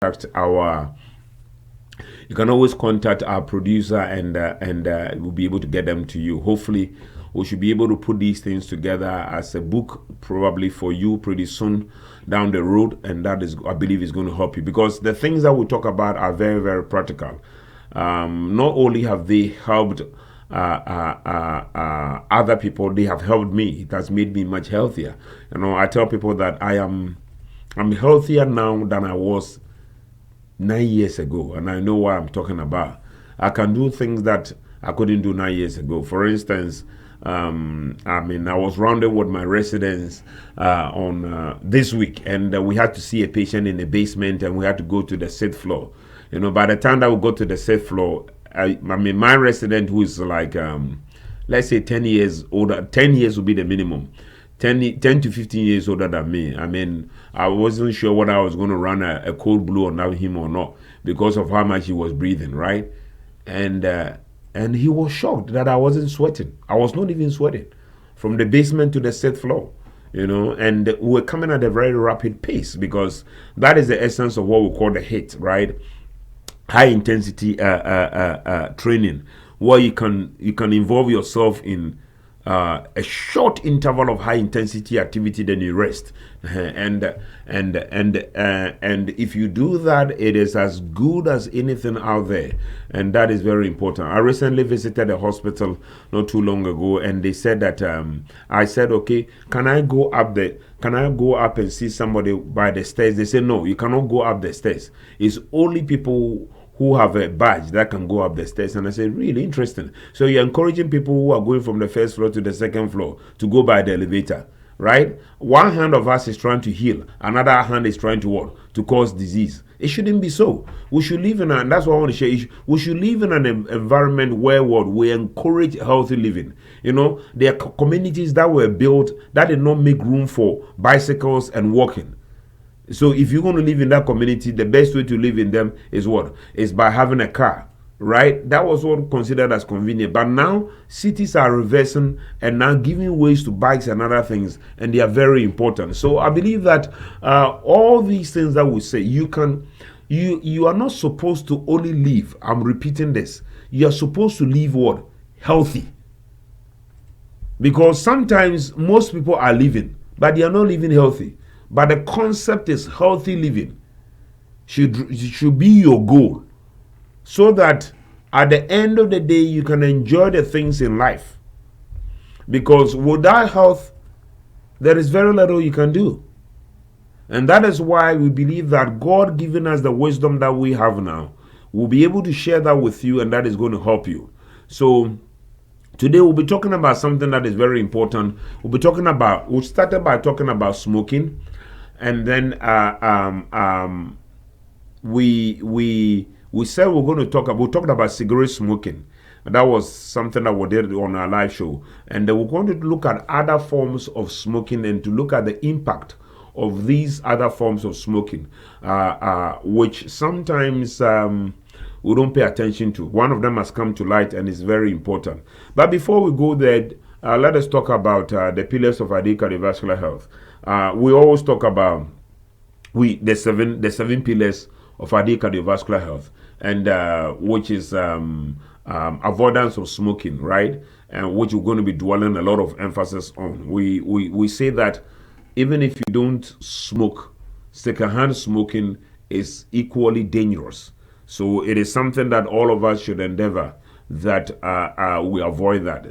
our you can always contact our producer, and we'll be able to get them to you. Hopefully we should be able to put these things together as a book probably for you pretty soon down the road, and that is, I believe, is going to help you, because the things that we talk about are very, very practical. Not only have they helped other people, they have helped me. It has made me much healthier. I tell people that I'm healthier now than I was 9 years ago, and I know what I'm talking about. I can do things that I couldn't do 9 years ago. For instance, I was rounded with my residents on this week, and we had to see a patient in the basement, and we had to go to the 6th floor. By the time that we got to the 6th floor, my resident, who is like, let's say 10 years older, 10 years would be the minimum. 10 to 15 years older than me. I wasn't sure whether I was going to run a cold blue on him or not, because of how much he was breathing, right? And he was shocked that I wasn't sweating. I was not even sweating from the basement to the 6th floor, and we were coming at a very rapid pace, because that is the essence of what we call the HIIT, right? High intensity training, where you can involve yourself in a short interval of high intensity activity, then you rest, and if you do that, it is as good as anything out there, and that is very important. I recently visited a hospital not too long ago, and they said that I said, okay, can I go up and see somebody by the stairs? They said, no, you cannot go up the stairs. It's only people who have a badge that can go up the stairs. And I said, really interesting. So you're encouraging people who are going from the 1st floor to the 2nd floor to go by the elevator, right? One hand of us is trying to heal, another hand is trying to what? To cause disease. It shouldn't be so. We should live in, and that's what I want to share. We should live in an environment where we encourage healthy living. There are communities that were built that did not make room for bicycles and walking. So if you're going to live in that community, the best way to live in them is what? Is by having a car, right? That was what considered as convenient. But now cities are reversing and now giving ways to bikes and other things, and they are very important. So I believe that all these things that we say, you are not supposed to only live. I'm repeating this. You are supposed to live what? Healthy. Because sometimes most people are living, but they are not living healthy. But the concept is healthy living should be your goal, so that at the end of the day you can enjoy the things in life. Because without health, there is very little you can do. And that is why we believe that God, giving us the wisdom that we have now, will be able to share that with you, and that is going to help you. So today we'll be talking about something that is very important. We started by talking about smoking. And then we said we're talking about cigarette smoking. And that was something that we did on our live show. And then we're going to look at other forms of smoking, and to look at the impact of these other forms of smoking, which sometimes we don't pay attention to. One of them has come to light and is very important. But before we go there, let us talk about the pillars of ideal cardiovascular health. We always talk about the seven pillars of ideal cardiovascular health, and which is avoidance of smoking, right? And which we're going to be dwelling a lot of emphasis on. We say that even if you don't smoke, secondhand smoking is equally dangerous. So it is something that all of us should endeavor that we avoid that.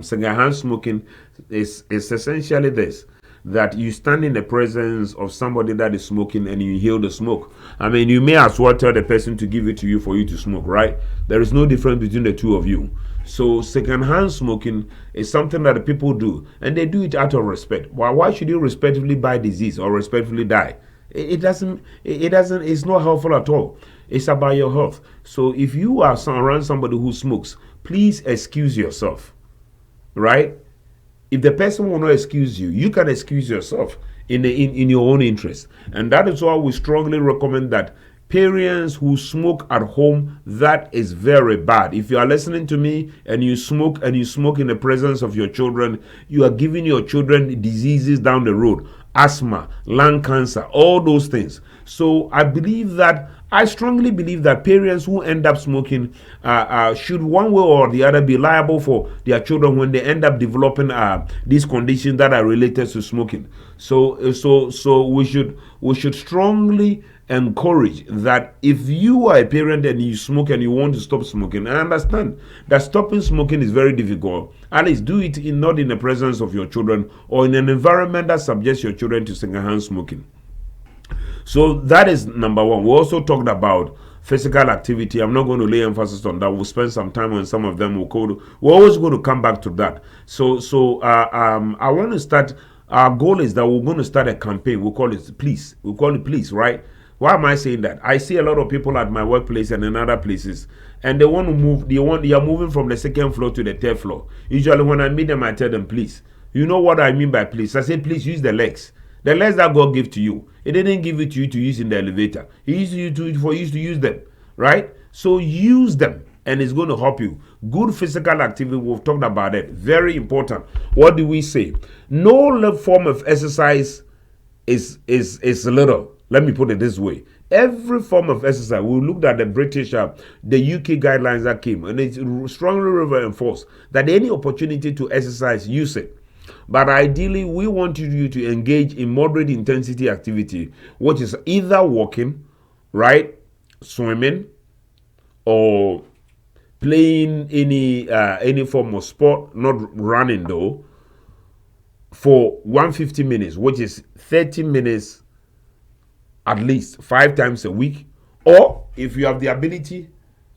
Secondhand smoking is essentially this: that you stand in the presence of somebody that is smoking and you inhale the smoke. You may as well tell the person to give it to you for you to smoke, right? There is no difference between the two of you. So secondhand smoking is something that the people do, and they do it out of respect. Why should you respectfully buy disease or respectfully die? It's not helpful at all. It's about your health. So if you are around somebody who smokes, please excuse yourself, right? If the person will not excuse you, you can excuse yourself in your own interest. And that is why we strongly recommend that parents who smoke at home, that is very bad. If you are listening to me and you smoke in the presence of your children, you are giving your children diseases down the road. asthma, lung cancer, all those things. So I strongly believe that parents who end up smoking should one way or the other be liable for their children when they end up developing these conditions that are related to smoking. So we should strongly encourage that if you are a parent and you smoke and you want to stop smoking, I understand that stopping smoking is very difficult. At least do it not in the presence of your children or in an environment that subjects your children to secondhand smoking. So that is number one. We also talked about physical activity. I'm not going to lay emphasis on that. We'll spend some time on some of them. We're always going to come back to that. I want to start. Our goal is that we're going to start a campaign. We call it Please. We call it Please, right? Why am I saying that? I see a lot of people at my workplace and in other places, and they want to move. They are moving from the second floor to the third floor. Usually, when I meet them, I tell them, please. You know what I mean by please? I say, please use the legs. The legs that God gave to you. He didn't give it to you to use in the elevator. He used you for you to use them, right? So use them, and it's going to help you. Good physical activity. We've talked about it. Very important. What do we say? No form of exercise is little. Let me put it this way. Every form of exercise, we looked at the British, the UK guidelines that came, and it's strongly reinforced that any opportunity to exercise, use it. But ideally, we want you to engage in moderate intensity activity, which is either walking, right, swimming, or playing any form of sport, not running though, for 150 minutes, which is 30 minutes at least 5 times a week. Or if you have the ability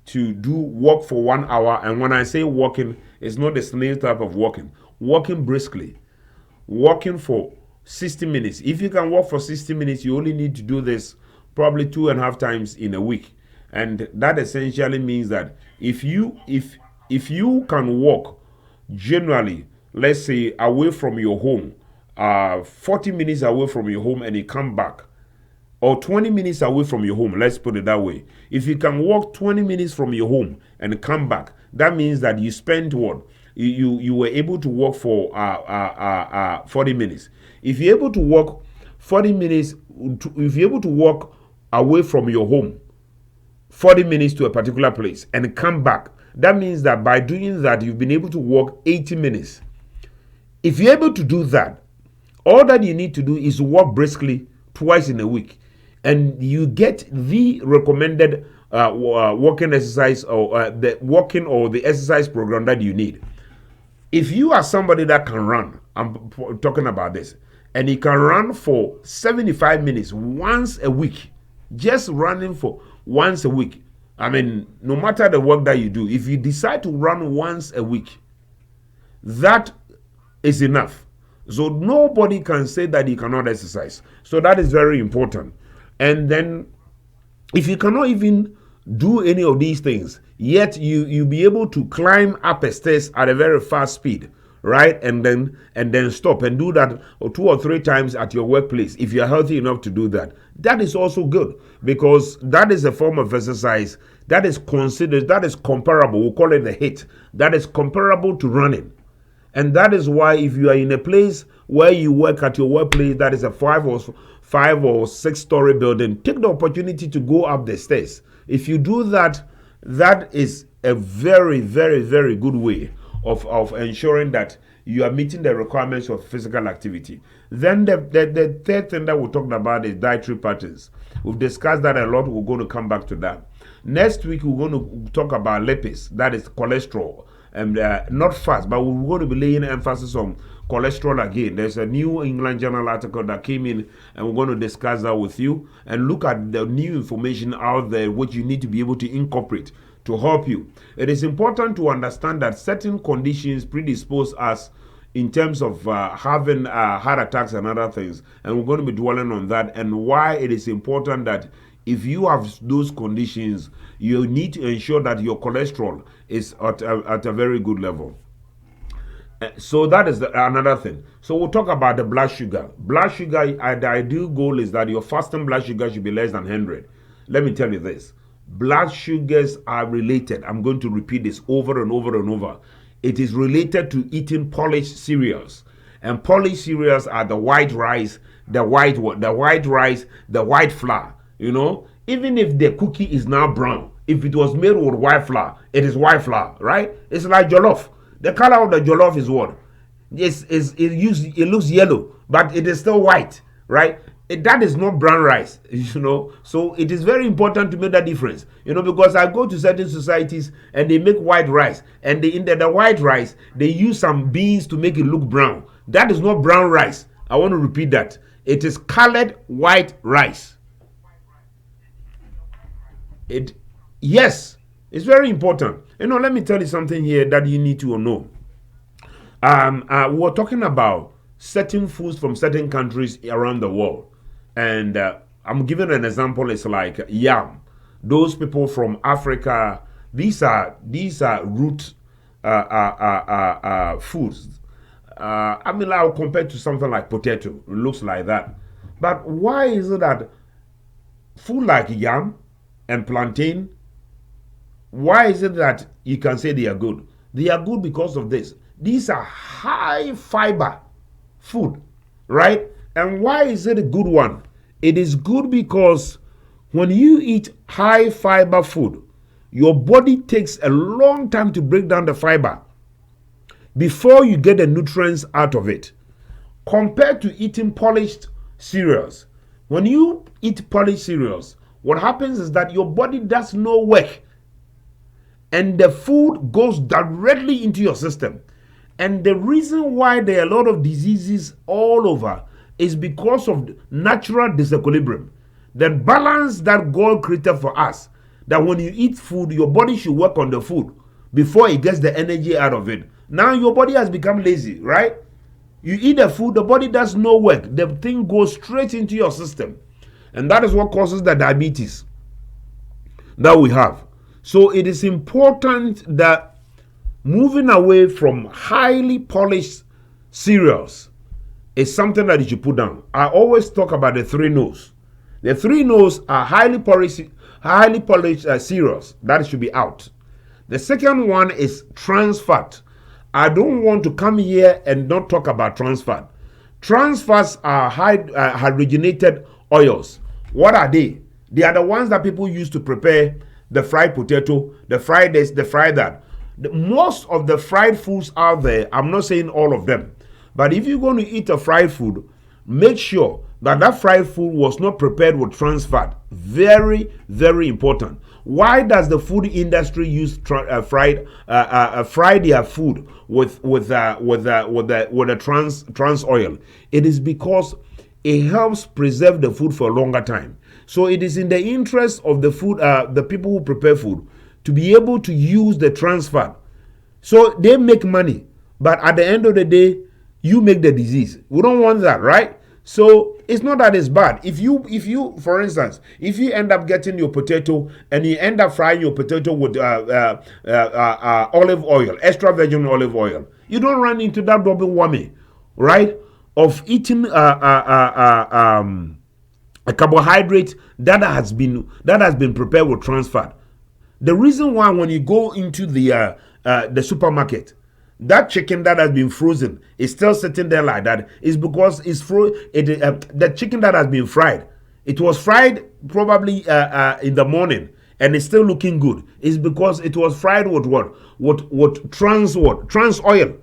to do walk for 1 hour, and when I say walking, it's not the snail type of walking. Walking briskly, walking for 60 minutes. If you can walk for 60 minutes, you only need to do this probably 2.5 times in a week. And that essentially means that if you can walk generally, let's say away from your home, 40 minutes away from your home, and you come back, or 20 minutes away from your home, let's put it that way. If you can walk 20 minutes from your home and come back, that means that you spent what? You were able to walk for 40 minutes. If you're able to walk 40 minutes, if you're able to walk away from your home 40 minutes to a particular place and come back, that means that by doing that, you've been able to walk 80 minutes. If you're able to do that, all that you need to do is walk briskly twice in a week, and you get the recommended walking exercise or the walking or the exercise program that you need. If you are somebody that can run, I'm talking about this, and you can run for 75 minutes once a week, just running for once a week. I mean, no matter the work that you do, if you decide to run once a week, that is enough. So nobody can say that you cannot exercise. So that is very important. And then if you cannot even do any of these things, yet you be able to climb up a stairs at a very fast speed, right? And then stop and do that 2 or 3 times at your workplace. If you're healthy enough to do that, that is also good, because that is a form of exercise that is considered, that is comparable. We'll call it a HIIT. That is comparable to running. And that is why if you are in a place where you work at your workplace that is a 5 or 6 story building, take the opportunity to go up the stairs. If you do that, that is a very, very, very good way of ensuring that you are meeting the requirements of physical activity. Then the third thing that we're talking about is dietary patterns. We've discussed that a lot. We're going to come back to that. Next week, we're going to talk about lipids, that is cholesterol. And not fast, but we're going to be laying emphasis on cholesterol again. There's a New England Journal article that came in, and we're going to discuss that with you and look at the new information out there which you need to be able to incorporate to help you. It is important to understand that certain conditions predispose us in terms of having heart attacks and other things, and we're going to be dwelling on that and why it is important that if you have those conditions, you need to ensure that your cholesterol is at a very good level. So that is another thing. So we'll talk about the blood sugar. Blood sugar, the ideal goal is that your fasting blood sugar should be less than 100. Let me tell you this. Blood sugars are related. I'm going to repeat this over and over and over. It is related to eating polished cereals. And polished cereals are the white rice, the white rice, the white flour. Even if the cookie is now brown, if it was made with white flour, it is white flour, right? It's like jollof. The color of the jollof is what? It looks yellow, but it is still white, right? That is not brown rice. So it is very important to make that difference, because I go to certain societies and they make white rice, and in the white rice they use some beans to make it look brown. That is not brown rice. I want to repeat that. It is colored white rice. Yes, it's very important. Let me tell you something here that you need to know. We're talking about certain foods from certain countries around the world, and I'm giving an example. It's like yam. Those people from Africa, these are root foods. I'll compare to something like potato. It looks like that. But why is it that food like yam and plantain, why is it that you can say they are good? They are good because of this. These are high fiber food, right? And why is it a good one? It is good because when you eat high fiber food, your body takes a long time to break down the fiber before you get the nutrients out of it. Compared to eating polished cereals. When you eat polished cereals, what happens is that your body does no work, and the food goes directly into your system. And the reason why there are a lot of diseases all over is because of natural disequilibrium. The balance that God created for us, that when you eat food, your body should work on the food before it gets the energy out of it. Now your body has become lazy, right? You eat the food, the body does no work. The thing goes straight into your system. And that is what causes the diabetes that we have. So it is important that moving away from highly polished cereals is something that you should put down. I always talk about the 3 no's. The 3 no's are highly polished cereals. That should be out. The second one is trans fat. I don't want to come here and not talk about trans fat. Trans fats are hydrogenated oils. What are they? They are the ones that people use to prepare the fried potato, the fried this, the fried that. Most of the fried foods out there, I'm not saying all of them, but if you're going to eat a fried food, make sure that that fried food was not prepared with trans fat. Very, very important. Why does the food industry use fry their food with a trans oil? It is because it helps preserve the food for a longer time. So it is in the interest of the food, the people who prepare food, to be able to use the trans fat. So they make money, but at the end of the day, you make the disease. We don't want that, right? So it's not that it's bad. If you, for instance, if you end up getting your potato and you end up frying your potato with olive oil, extra virgin olive oil, you don't run into that double whammy, right? Of eating a carbohydrate that has been prepared with trans fat. The reason why when you go into the supermarket, that chicken that has been frozen is still sitting there like that is because the chicken that has been fried, it was fried probably in the morning and it's still looking good. It's because it was fried with what? With trans oil.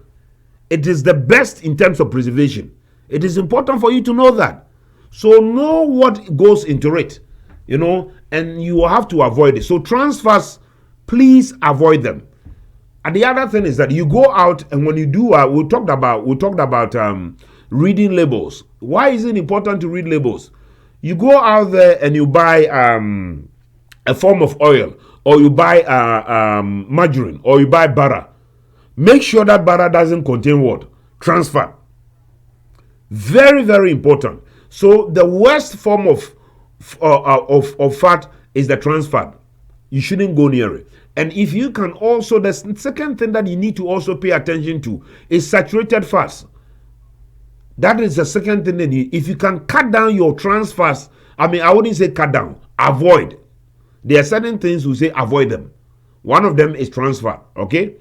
It is the best in terms of preservation. It is important for you to know that. So know what goes into it, and you have to avoid it. So trans fats, please avoid them. And the other thing is that you go out, and when you do, we talked about reading labels. Why is it important to read labels? You go out there and you buy a form of oil, or you buy margarine, or you buy butter. Make sure that butter doesn't contain what? Trans fat. Very, very important. So the worst form of fat is the trans fat. You shouldn't go near it. And if you can also, the second thing that you need to also pay attention to is saturated fats. That is the second thing that if you can cut down your trans fats, I wouldn't say cut down, avoid. There are certain things we say avoid them. One of them is trans fat, okay?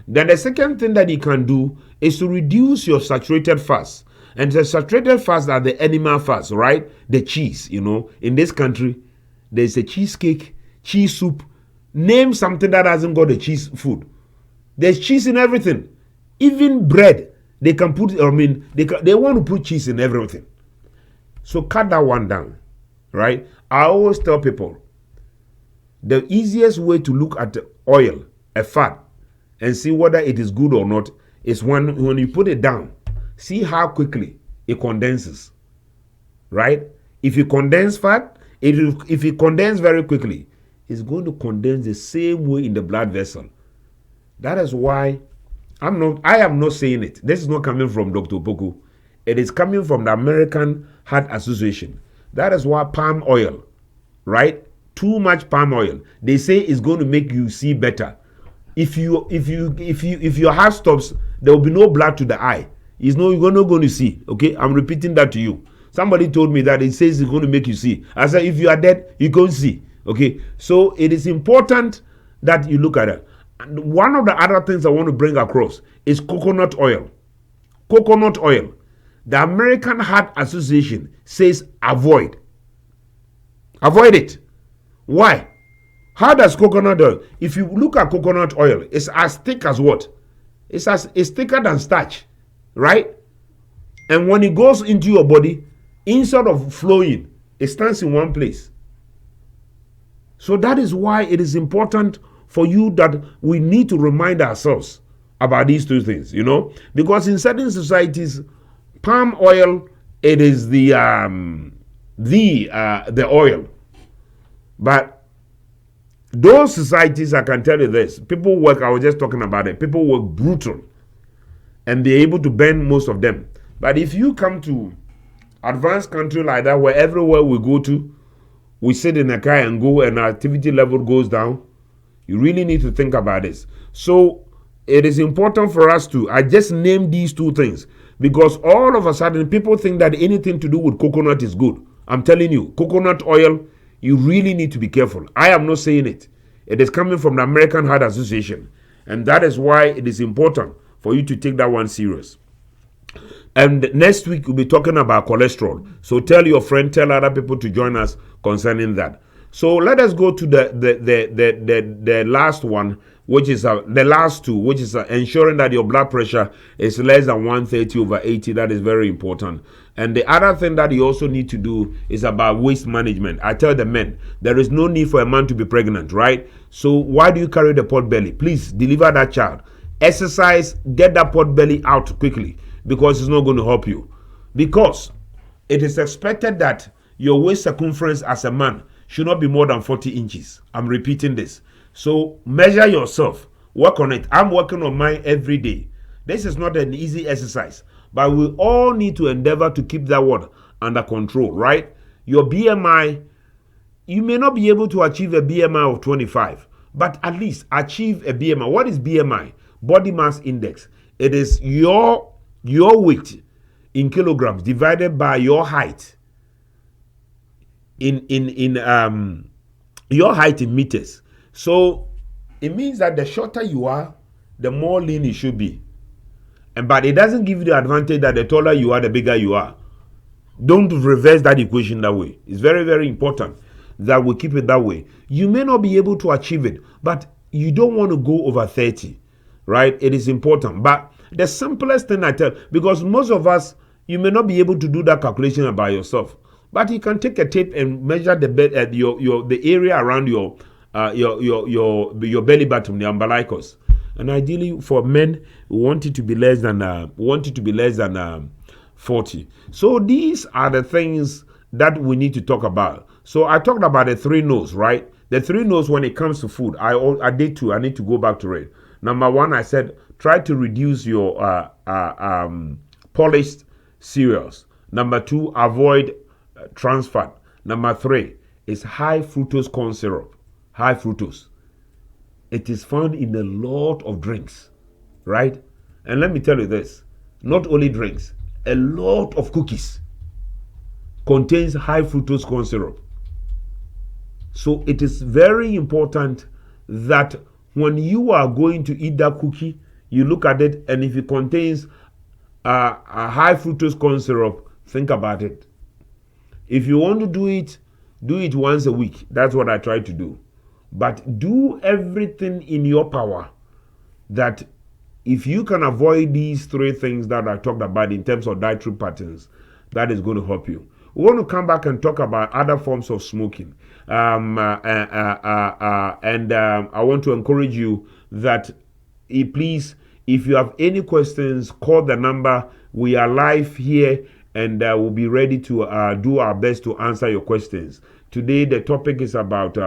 Then the second thing that you can do is to reduce your saturated fats. And the saturated fats are the animal fats, right? The cheese, in this country, there's a cheesecake, cheese soup. Name something that hasn't got a cheese food. There's cheese in everything. Even bread, they can put, they want to put cheese in everything. So cut that one down, right? I always tell people, the easiest way to look at oil, a fat, and see whether it is good or not is when you put it down, see how quickly it condenses, right? If you condense fat, if it condenses very quickly, it's going to condense the same way in the blood vessel. That is why I am not saying it. This is not coming from Dr. Opoku. It is coming from the American Heart Association. That is why palm oil, right? Too much palm oil, they say is going to make you see better. If your heart stops, there will be no blood to the eye. You're not going to see. Okay, I'm repeating that to you. Somebody told me that it says it's going to make you see. I said, if you are dead, you can't see. Okay, so it is important that you look at it. And one of the other things I want to bring across is coconut oil. Coconut oil. The American Heart Association says avoid. Avoid it. Why? How does coconut oil? If you look at coconut oil, it's as thick as what? It's thicker than starch, right? And when it goes into your body, instead of flowing, it stands in one place. So that is why it is important for you that we need to remind ourselves about these two things, because in certain societies, palm oil, it is the oil. But those societies, I can tell you this, people work, I was just talking about it, people work brutal and they're able to bend most of them. But if you come to advanced country like that, where everywhere we go to, we sit in a car and go and our activity level goes down, you really need to think about this. So it is important for us I just named these two things because all of a sudden people think that anything to do with coconut is good. I'm telling you, coconut oil, you really need to be careful. I am not saying it. It is coming from the American Heart Association. And that is why it is important for you to take that one serious. And next week, we'll be talking about cholesterol. So tell your friend, tell other people to join us concerning that. So let us go to the last one, which is the last two, which is ensuring that your blood pressure is less than 130/80. That is very important. And the other thing that you also need to do is about waste management. I tell the men, there is no need for a man to be pregnant, right? So why do you carry the pot belly? Please deliver that child. Exercise, get that pot belly out quickly because it's not going to help you. Because it is expected that your waist circumference as a man should not be more than 40 inches. I'm repeating this. So measure yourself. Work on it. I'm working on mine every day. This is not an easy exercise, but we all need to endeavor to keep that word under control, right? Your BMI, you may not be able to achieve a BMI of 25, but at least achieve a BMI. What is BMI? Body mass index. It is your weight in kilograms divided by your height in your height in meters. So it means that the shorter you are, the more lean you should be. But it doesn't give you the advantage that the taller you are, the bigger you are. Don't reverse that equation that way. It's very, very important that we keep it that way. You may not be able to achieve it, but you don't want to go over 30, right? It is important. But the simplest thing I tell, because most of us, you may not be able to do that calculation by yourself, but you can take a tape and measure the the area around your belly button, the umbilicus. And ideally for men, we want it to be less than 40. So these are the things that we need to talk about. So I talked about the 3 no's, right? The 3 no's when it comes to food. I did 2. I need to go back to it. Number 1, I said try to reduce your polished cereals. Number 2, avoid trans fat. Number 3 is high fructose corn syrup. High fructose. It is found in a lot of drinks, right? And let me tell you this, not only drinks, a lot of cookies contains high fructose corn syrup. So it is very important that when you are going to eat that cookie, you look at it, and if it contains a high fructose corn syrup, think about it. If you want to do it once a week. That's what I try to do. But do everything in your power that if you can avoid these three things that I talked about in terms of dietary patterns, that is going to help you. We want to come back and talk about other forms of smoking. And I want to encourage you that please, if you have any questions, call the number. We are live here and we'll be ready to do our best to answer your questions. Today, the topic is about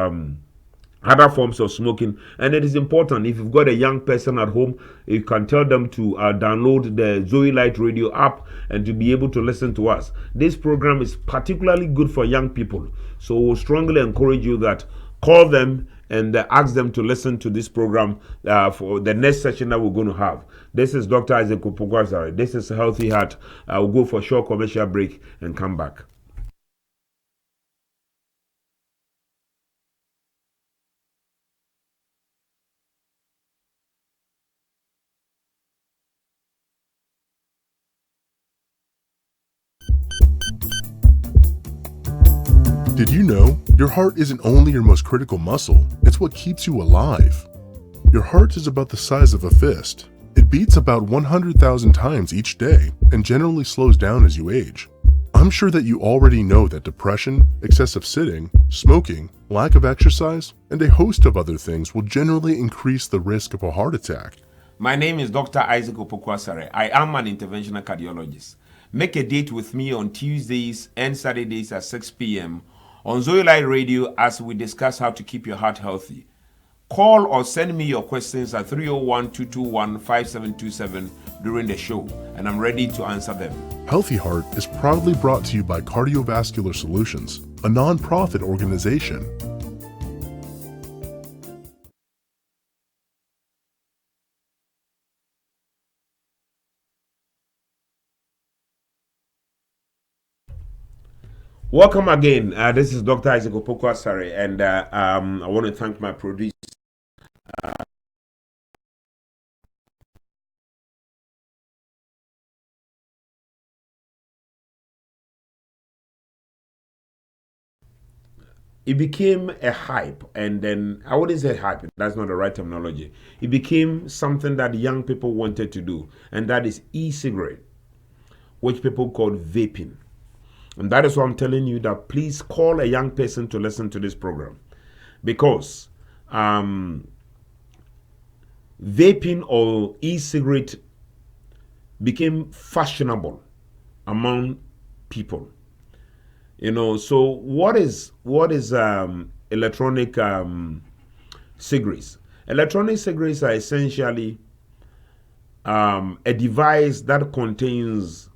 other forms of smoking, and it is important. If you've got a young person at home, you can tell them to download the Zoe Light Radio app and to be able to listen to us. This program is particularly good for young people, so we'll strongly encourage you that call them and ask them to listen to this program for the next session that we're going to have. This is Dr. Isaac Opoku Asare. This is Healthy Heart. We'll go for a short commercial break and come back. Did you know your heart isn't only your most critical muscle, it's what keeps you alive? Your heart is about the size of a fist. It beats about 100,000 times each day and generally slows down as you age. I'm sure that you already know that depression, excessive sitting, smoking, lack of exercise, and a host of other things will generally increase the risk of a heart attack. My name is Dr. Isaac Opoku Asare. I am an interventional cardiologist. Make a date with me on Tuesdays and Saturdays at 6 p.m. on Zoe Light Radio as we discuss how to keep your heart healthy. Call or send me your questions at 301-221-5727 during the show, and I'm ready to answer them. Healthy Heart is proudly brought to you by Cardiovascular Solutions, a non-profit organization. Welcome again. This is Dr. Isaac Opoku Asare, and I want to thank my producer. It became a hype, and then I wouldn't say hype, that's not the right terminology. It became something that young people wanted to do, and that is e-cigarette, which people call vaping. And that is why I'm telling you that please call a young person to listen to this program, because vaping or e-cigarette became fashionable among people. You know, so what is electronic cigarettes? Electronic cigarettes are essentially a device that contains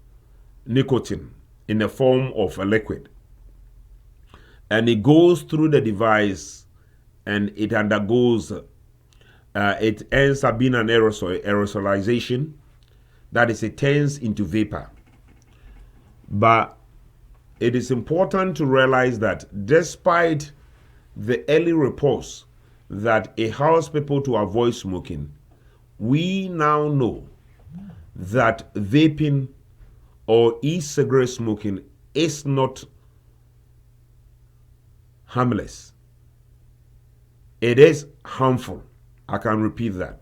nicotine in the form of a liquid, and it goes through the device and it undergoes it ends up being an aerosolization, that is, it turns into vapor. But it is important to realize that despite the early reports that it helps people to avoid smoking, we now know that vaping or e-cigarette smoking is not harmless. It is harmful. I can repeat that.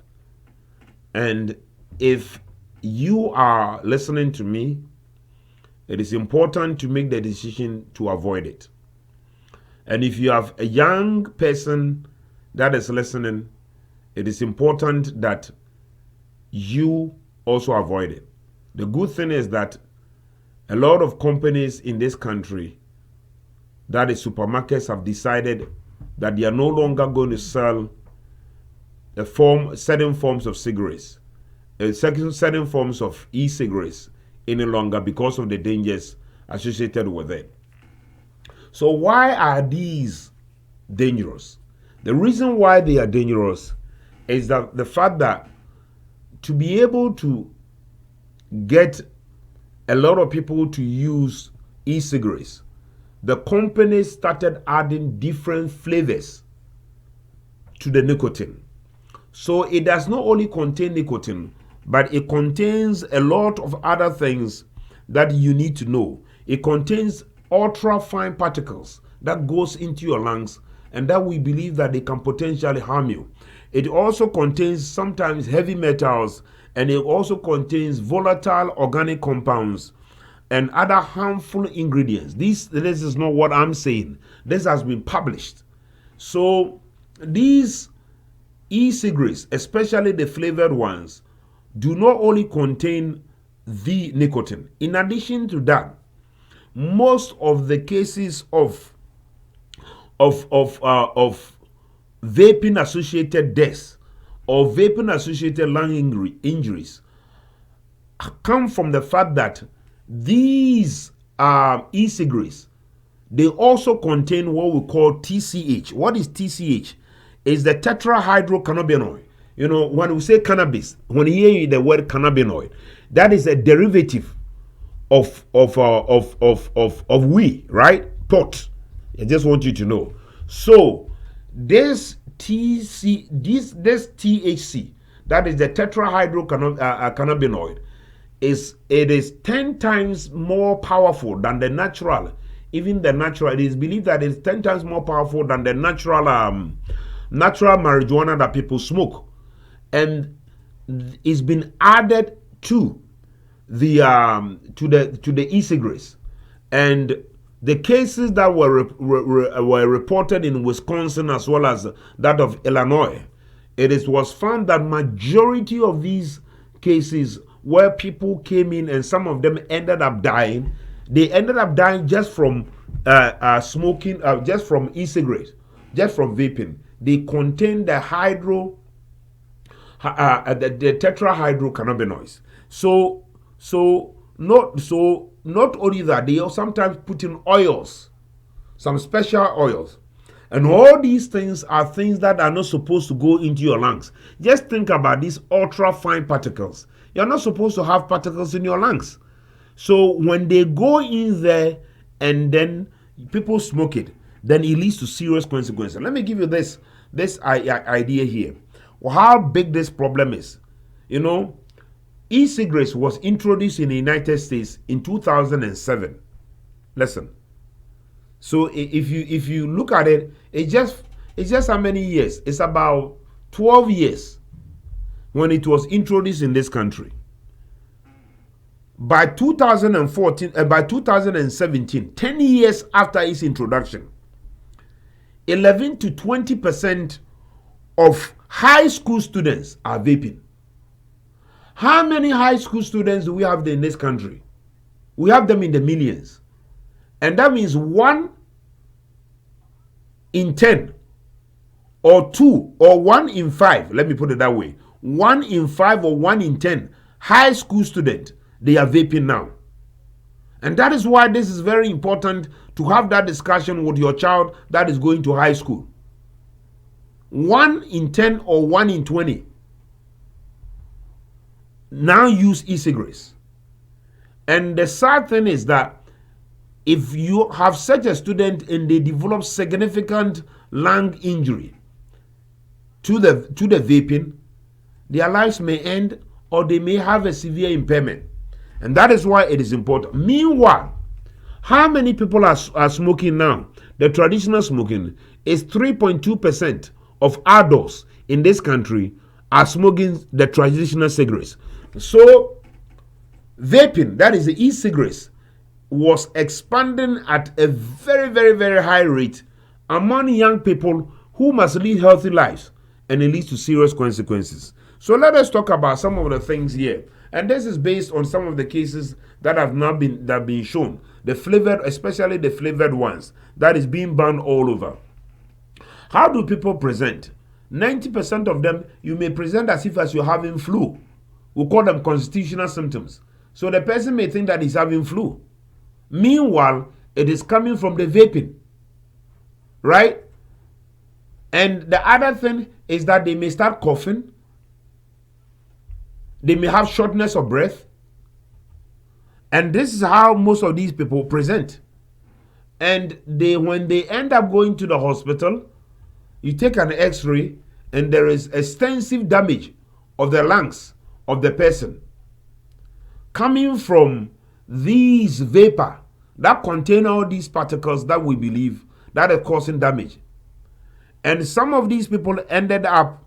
And if you are listening to me, it is important to make the decision to avoid it. And if you have a young person that is listening, it is important that you also avoid it. The good thing is that a lot of companies in this country, that is supermarkets, have decided that they are no longer going to sell certain forms of cigarettes, certain forms of e-cigarettes any longer because of the dangers associated with it. So why are these dangerous? The reason why they are dangerous is that the fact that to be able to get a lot of people to use e-cigarettes, the company started adding different flavors to the nicotine. So it does not only contain nicotine, but it contains a lot of other things that you need to know. It contains ultra fine particles that goes into your lungs, and that we believe that they can potentially harm you. It also contains sometimes heavy metals, and it also contains volatile organic compounds and other harmful ingredients. This is not what I'm saying. This has been published. So these e-cigarettes, especially the flavored ones, do not only contain the nicotine. In addition to that, most of the cases of vaping associated deaths or vaping associated lung injuries come from the fact that these e-cigarettes, they also contain what we call TCH. What is TCH? It's the tetrahydrocannabinoid. You know, when we say cannabis, when you hear the word cannabinoid, that is a derivative of we, right? Pot. I just want you to know. So this THC, that is the tetrahydrocannabinoid, it is 10 times more powerful than the natural. Even the natural, it is believed that it's 10 times more powerful than the natural marijuana that people smoke, and it's been added to the e-cigarettes. And the cases that were reported in Wisconsin as well as that of Illinois, was found that majority of these cases where people came in and some of them ended up dying, they ended up dying just from smoking, just from e-cigarettes, just from vaping. They contain the the tetrahydrocannabinoids. So not only that, they sometimes put in oils, some special oils. And all these things are things that are not supposed to go into your lungs. Just think about these ultra fine particles. You're not supposed to have particles in your lungs. So when they go in there and then people smoke it, then it leads to serious consequences. Let me give you this idea here. How big this problem is. You know, e-cigarettes was introduced in the United States in 2007. Listen. So if you look at it, it's just how many years? It's about 12 years when it was introduced in this country. By 2014, by 2017, 10 years after its introduction, 11 to 20% of high school students are vaping. How many high school students do we have in this country? We have them in the millions. And that means 1 in 10 or 2 or 1 in 5, let me put it that way. 1 in 5 or 1 in 10 high school students, they are vaping now. And that is why this is very important to have that discussion with your child that is going to high school. 1 in 10 or 1 in 20 now use e-cigarettes. And the sad thing is that if you have such a student and they develop significant lung injury to the vaping, their lives may end or they may have a severe impairment. And that is why it is important. Meanwhile, how many people are smoking now? The traditional smoking is 3.2% of adults in this country are smoking the traditional cigarettes. So vaping, that is the e-cigarettes, was expanding at a very, very, very high rate among young people who must lead healthy lives, and it leads to serious consequences. So let us talk about some of the things here. And this is based on some of the cases that have not been shown. The flavored, especially the flavored ones, that is being banned all over. How do people present? 90% of them, you may present as if you're having flu. We call them constitutional symptoms. So the person may think that he's having flu. Meanwhile, it is coming from the vaping, right? And the other thing is that they may start coughing. They may have shortness of breath. And this is how most of these people present. And when they end up going to the hospital, you take an x-ray and there is extensive damage of the lungs of the person coming from these vapor that contain all these particles that we believe that are causing damage. And some of these people ended up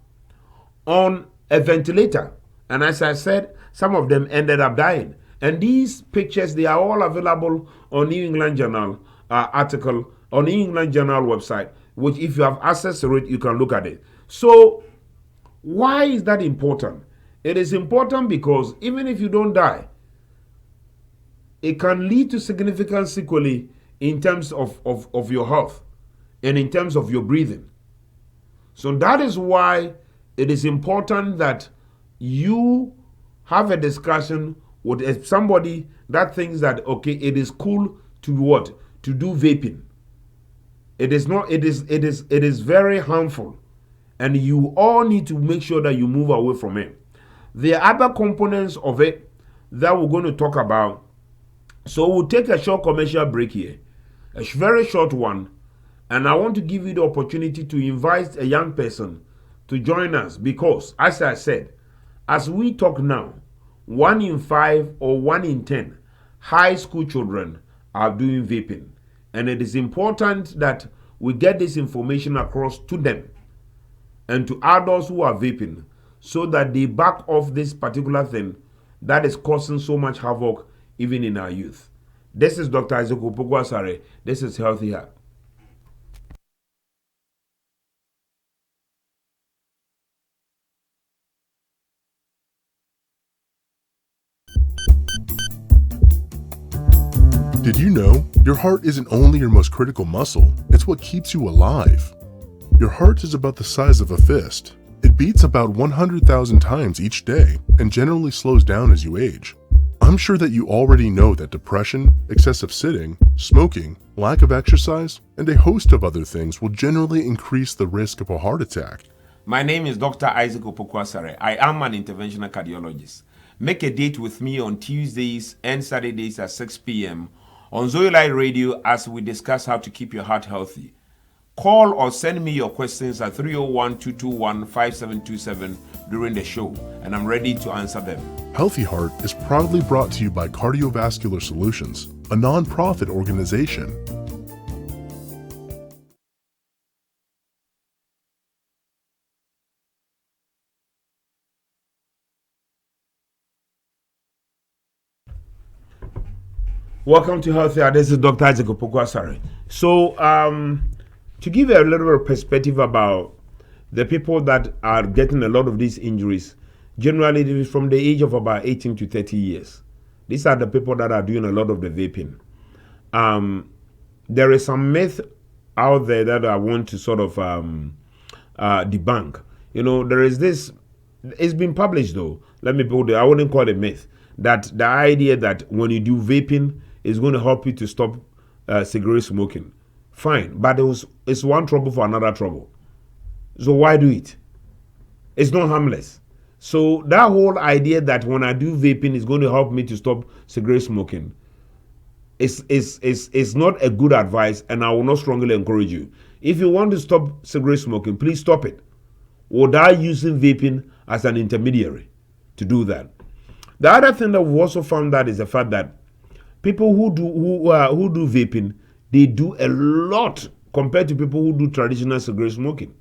on a ventilator. And as I said, some of them ended up dying. And these pictures, they are all available on New England Journal article, on New England Journal website, which if you have access to it, you can look at it. So why is that important? It is important because even if you don't die, it can lead to significant sequelae in terms of your health and in terms of your breathing. So that is why it is important that you have a discussion with somebody that thinks that, okay, it is cool to what? To do vaping. It is not, it is very harmful. And you all need to make sure that you move away from it. The other components of it that we're going to talk about. So we'll take a short commercial break here, a very short one, and I want to give you the opportunity to invite a young person to join us because, as I said, as we talk now, 1 in 5 or 1 in 10 high school children are doing vaping, and it is important that we get this information across to them and to adults who are vaping so that they back off this particular thing that is causing so much havoc even in our youth. This is Dr. Opoku Asare. This is Healthy Heart. Did you know your heart isn't only your most critical muscle, it's what keeps you alive? Your heart is about the size of a fist. It beats about 100,000 times each day and generally slows down as you age. I'm sure that you already know that depression, excessive sitting, smoking, lack of exercise, and a host of other things will generally increase the risk of a heart attack. My name is Dr. Opoku Asare. I am an interventional cardiologist. Make a date with me on Tuesdays and Saturdays at 6 p.m. on Zoelite Radio as we discuss how to keep your heart healthy. Call or send me your questions at 301-221-5727 during the show, and I'm ready to answer them. Healthy Heart is proudly brought to you by Cardiovascular Solutions, a non-profit organization. Welcome to Healthy Heart. This is Dr. Opoku Asare. So, to give you a little bit of perspective about the people that are getting a lot of these injuries, generally it is from the age of about 18 to 30 years. These are the people that are doing a lot of the vaping. There is some myth out there that I want to sort of debunk. You know, there is this, it's been published though, let me put it, I wouldn't call it myth, that the idea that when you do vaping, it's going to help you to stop cigarette smoking. Fine, but it's one trouble for another trouble. So why do it? It's not harmless. So that whole idea that when I do vaping, it's going to help me to stop cigarette smoking is not a good advice, and I will not strongly encourage you. If you want to stop cigarette smoking, please stop it without using vaping as an intermediary to do that. The other thing that we've also found that is the fact that people who do vaping, they do a lot compared to people who do traditional cigarette smoking,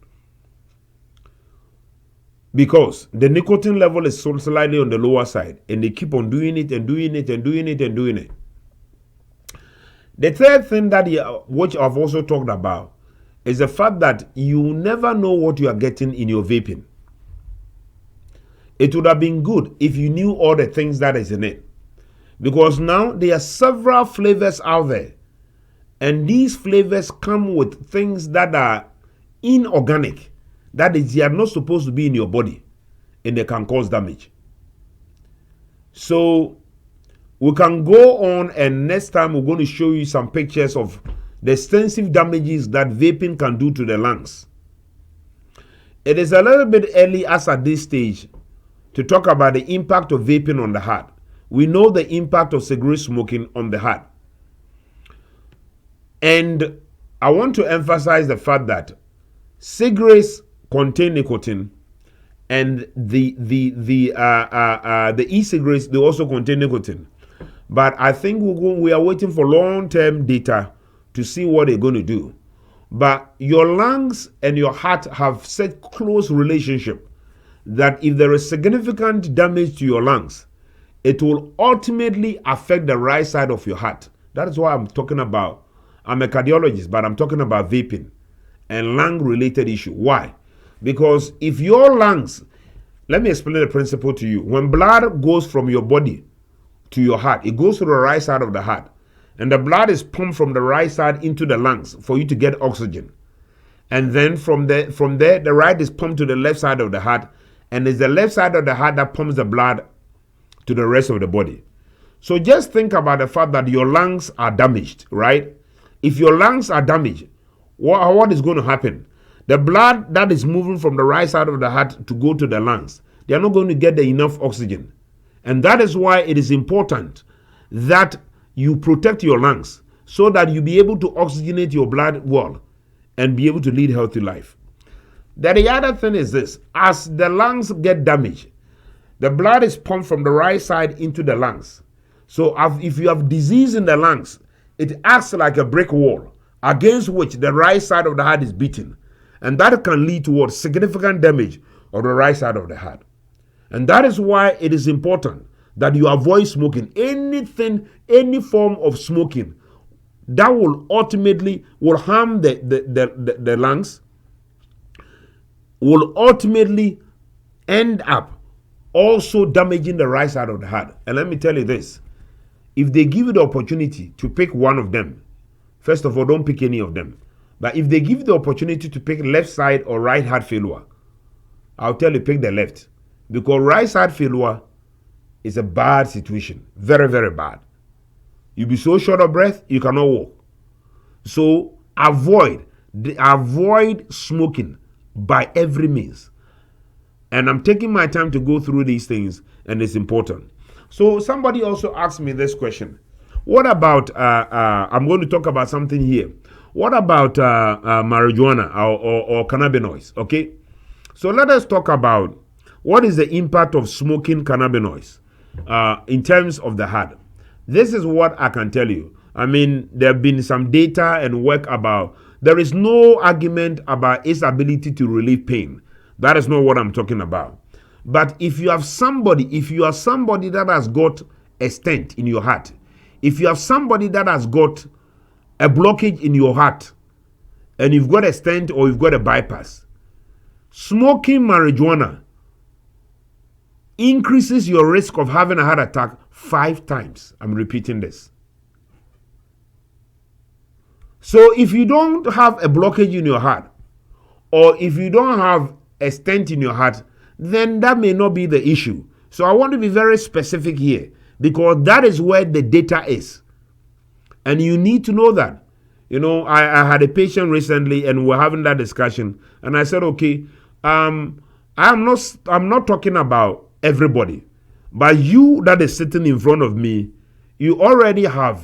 because the nicotine level is so slightly on the lower side, and they keep on doing it and doing it and doing it and doing it. The third thing that which I've also talked about is the fact that you never know what you are getting in your vaping. It would have been good if you knew all the things that is in it, because now there are several flavors out there, and these flavors come with things that are inorganic, that is, they are not supposed to be in your body, and they can cause damage. So we can go on, and next time we're going to show you some pictures of the extensive damages that vaping can do to the lungs. It is a little bit early as at this stage to talk about the impact of vaping on the heart. We know the impact of cigarette smoking on the heart. And I want to emphasize the fact that cigarettes contain nicotine, and the e-cigarettes, they also contain nicotine. But I think we are waiting for long-term data to see what they're going to do. But your lungs and your heart have such close relationship that if there is significant damage to your lungs, it will ultimately affect the right side of your heart. That is why I'm talking about, I'm a cardiologist, but I'm talking about vaping and lung-related issue. Why? Because if your lungs, let me explain the principle to you. When blood goes from your body to your heart, it goes to the right side of the heart. And the blood is pumped from the right side into the lungs for you to get oxygen. And then from there, the right is pumped to the left side of the heart. And it's the left side of the heart that pumps the blood to the rest of the body. So just think about the fact that your lungs are damaged, right? If your lungs are damaged, what is going to happen? The blood that is moving from the right side of the heart to go to the lungs, they are not going to get enough oxygen. And that is why it is important that you protect your lungs so that you be able to oxygenate your blood well and be able to lead a healthy life. Then the other thing is this: as the lungs get damaged, the blood is pumped from the right side into the lungs. So if you have disease in the lungs, it acts like a brick wall against which the right side of the heart is beating. And that can lead towards significant damage of the right side of the heart. And that is why it is important that you avoid smoking. Any form of smoking that will ultimately harm the lungs, will ultimately end up also damaging the right side of the heart. And let me tell you this: if they give you the opportunity to pick one of them, first of all, don't pick any of them. But if they give you the opportunity to pick left side or right heart failure, I'll tell you, pick the left. Because right side failure is a bad situation. Very, very bad. You'll be so short of breath, you cannot walk. So avoid smoking by every means. And I'm taking my time to go through these things, and it's important. So somebody also asked me this question. What about, I'm going to talk about something here. What about marijuana or cannabinoids, okay? So let us talk about what is the impact of smoking cannabinoids in terms of the heart. This is what I can tell you. I mean, there have been some data and work about, there is no argument about its ability to relieve pain. That is not what I'm talking about. But if you are somebody that has got a stent in your heart, if you have somebody that has got a blockage in your heart, and you've got a stent or you've got a bypass, smoking marijuana increases your risk of having a heart attack 5 times. I'm repeating this. So if you don't have a blockage in your heart, or if you don't have a stent in your heart, then that may not be the issue. So I want to be very specific here, because that is where the data is. And you need to know that. You know, I had a patient recently and we're having that discussion. And I said, okay, I'm not talking about everybody. But you that is sitting in front of me, you already have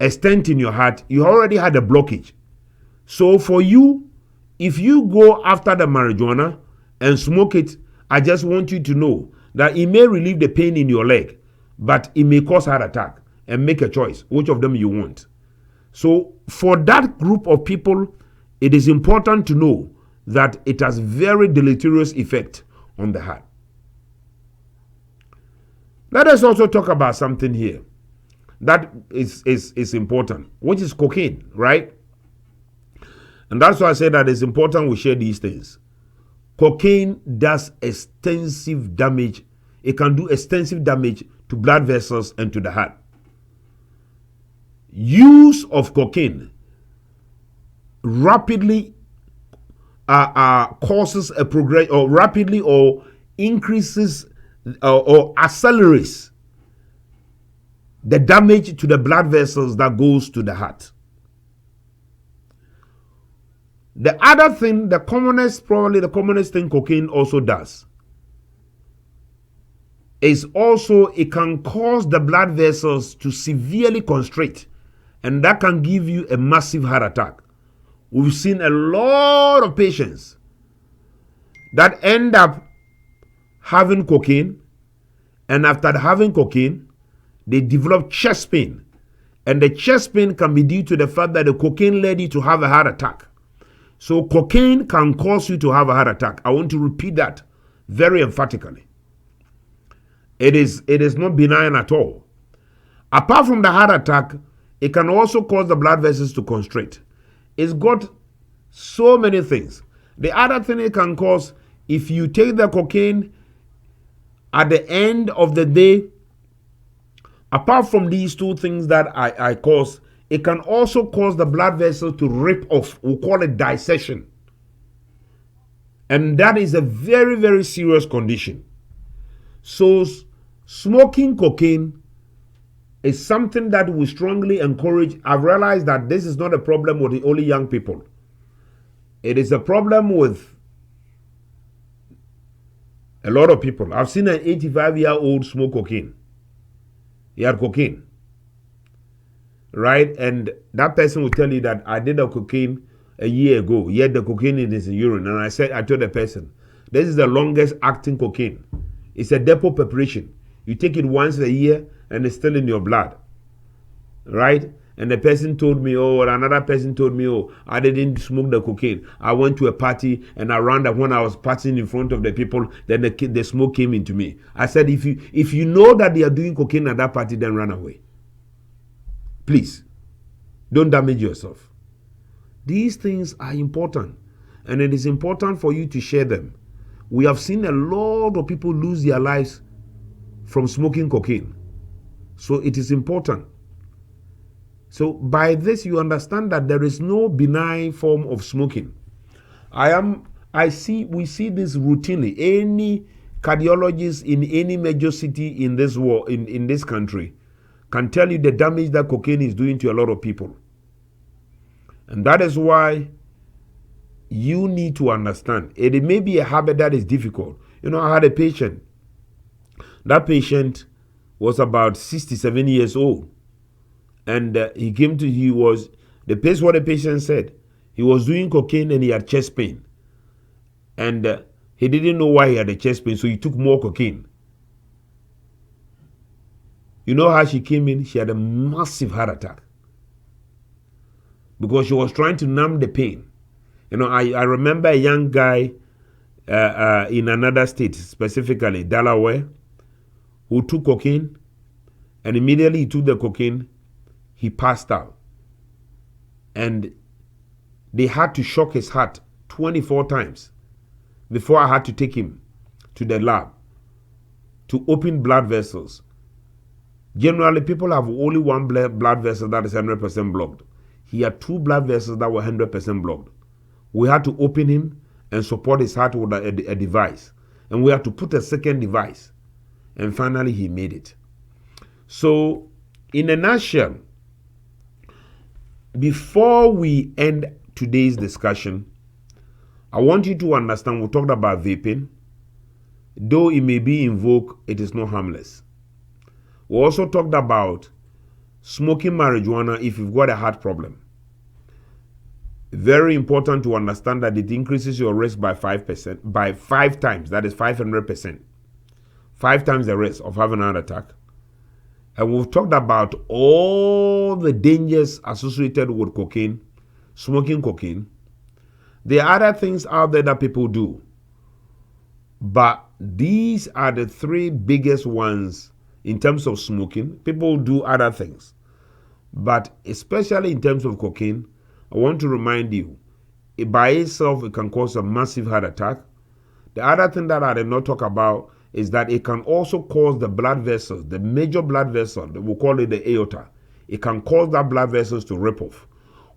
a stent in your heart. You already had a blockage. So for you, if you go after the marijuana and smoke it, I just want you to know that it may relieve the pain in your leg, but it may cause heart attack. And make a choice, which of them you want. So for that group of people, it is important to know that it has very deleterious effect on the heart. Let us also talk about something here that is important, which is cocaine, right? And that's why I say that it's important we share these things. Cocaine does extensive damage. It can do extensive damage to blood vessels and to the heart. Use of cocaine rapidly causes a progress, or rapidly or increases or accelerates the damage to the blood vessels that goes to the heart. The other thing, probably the commonest thing cocaine also does is also it can cause the blood vessels to severely constrict. And that can give you a massive heart attack. We've seen a lot of patients that end up having cocaine, and after having cocaine, they develop chest pain. And the chest pain can be due to the fact that the cocaine led you to have a heart attack. So cocaine can cause you to have a heart attack. I want to repeat that very emphatically. It is not benign at all. Apart from the heart attack, it can also cause the blood vessels to constrict. It's got so many things. The other thing it can cause, if you take the cocaine at the end of the day, apart from these two things that I cause, it can also cause the blood vessels to rip off. We call it dissection. And that is a very, very serious condition. So smoking cocaine is something that we strongly encourage. I've realized that this is not a problem with only young people. It is a problem with a lot of people. I've seen an 85-year-old smoke cocaine. He had cocaine. Right? And that person will tell you that I did a cocaine a year ago. He had the cocaine in his urine. And I told the person, this is the longest acting cocaine. It's a depot preparation. You take it once a year and it's still in your blood. Right? And the person told me, or another person told me, I didn't smoke the cocaine. I went to a party and around that when I was partying in front of the people, then the smoke came into me. I said, if you know that they are doing cocaine at that party, then run away. Please, don't damage yourself. These things are important, and it is important for you to share them. We have seen a lot of people lose their lives from smoking cocaine. So it is important. So by this, you understand that there is no benign form of smoking. We see this routinely. Any cardiologist in any major city in this world, in this country, can tell you the damage that cocaine is doing to a lot of people. And that is why you need to understand. It may be a habit that is difficult. I had a patient. That patient was about 67 years old. And what the patient said. He was doing cocaine and he had chest pain. And he didn't know why he had a chest pain, so he took more cocaine. You know how she came in? She had a massive heart attack. Because she was trying to numb the pain. I remember a young guy in another state, specifically Delaware, who took cocaine. And immediately he took the cocaine, he passed out. And they had to shock his heart 24 times before I had to take him to the lab to open blood vessels. Generally, people have only one blood vessel that is 100% blocked. He had two blood vessels that were 100% blocked. We had to open him and support his heart with a device. And we had to put a second device. And finally, he made it. So, in a nutshell, before we end today's discussion, I want you to understand we talked about vaping. Though it may be in vogue, it is not harmless. We also talked about smoking marijuana if you've got a heart problem. Very important to understand that it increases your risk by 5%, by 5 times, that is 500%. 5 times the risk of having an heart attack. And we've talked about all the dangers associated with cocaine, smoking cocaine. There are other things out there that people do. But these are the 3 biggest ones in terms of smoking. People do other things. But especially in terms of cocaine, I want to remind you, by itself, it can cause a massive heart attack. The other thing that I did not talk about is that it can also cause the blood vessels, the major blood vessel, we call it the aorta. It can cause that blood vessels to rip off.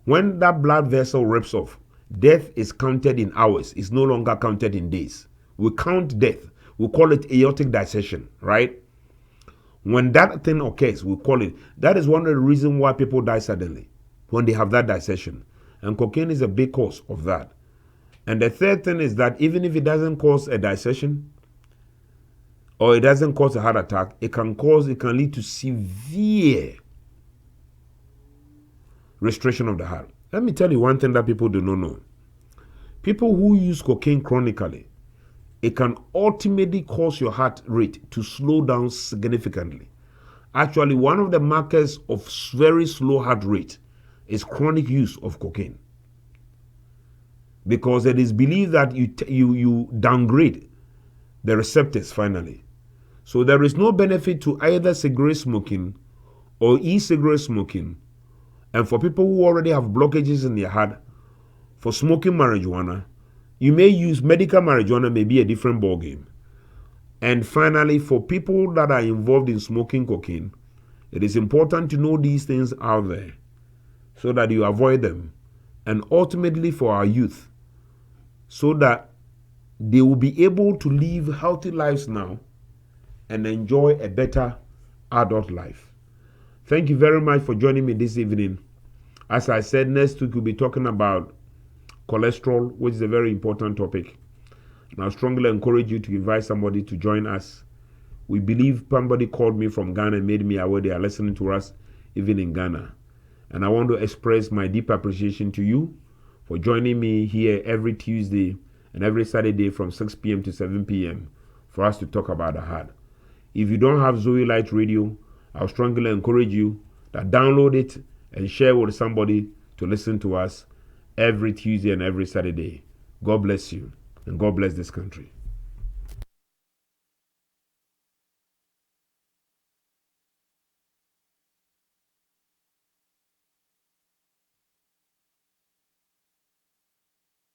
When that blood vessel rips off, death is counted in hours. It's no longer counted in days. We count death. We call it aortic dissection, right? When that thing occurs, we call it. That is one of the reasons why people die suddenly, when they have that dissection. And cocaine is a big cause of that. And the third thing is that even if it doesn't cause a dissection, or it doesn't cause a heart attack, it can lead to severe restriction of the heart. Let me tell you one thing that people do not know. People who use cocaine chronically, it can ultimately cause your heart rate to slow down significantly. Actually, one of the markers of very slow heart rate is chronic use of cocaine, because it is believed that you downgrade the receptors finally. So there is no benefit to either cigarette smoking or e-cigarette smoking. And for people who already have blockages in their heart, for smoking marijuana, you may use medical marijuana, may be a different ballgame. And finally, for people that are involved in smoking cocaine, it is important to know these things out there so that you avoid them. And ultimately for our youth, so that they will be able to live healthy lives now and enjoy a better adult life. Thank you very much for joining me this evening. As I said, next week we'll be talking about cholesterol, which is a very important topic. And I strongly encourage you to invite somebody to join us. We believe somebody called me from Ghana and made me aware they are listening to us even in Ghana. And I want to express my deep appreciation to you for joining me here every Tuesday and every Saturday from 6 p.m. to 7 p.m. for us to talk about the heart. If you don't have Zoe Light Radio, I'll strongly encourage you to download it and share with somebody to listen to us every Tuesday and every Saturday. God bless you, and God bless this country.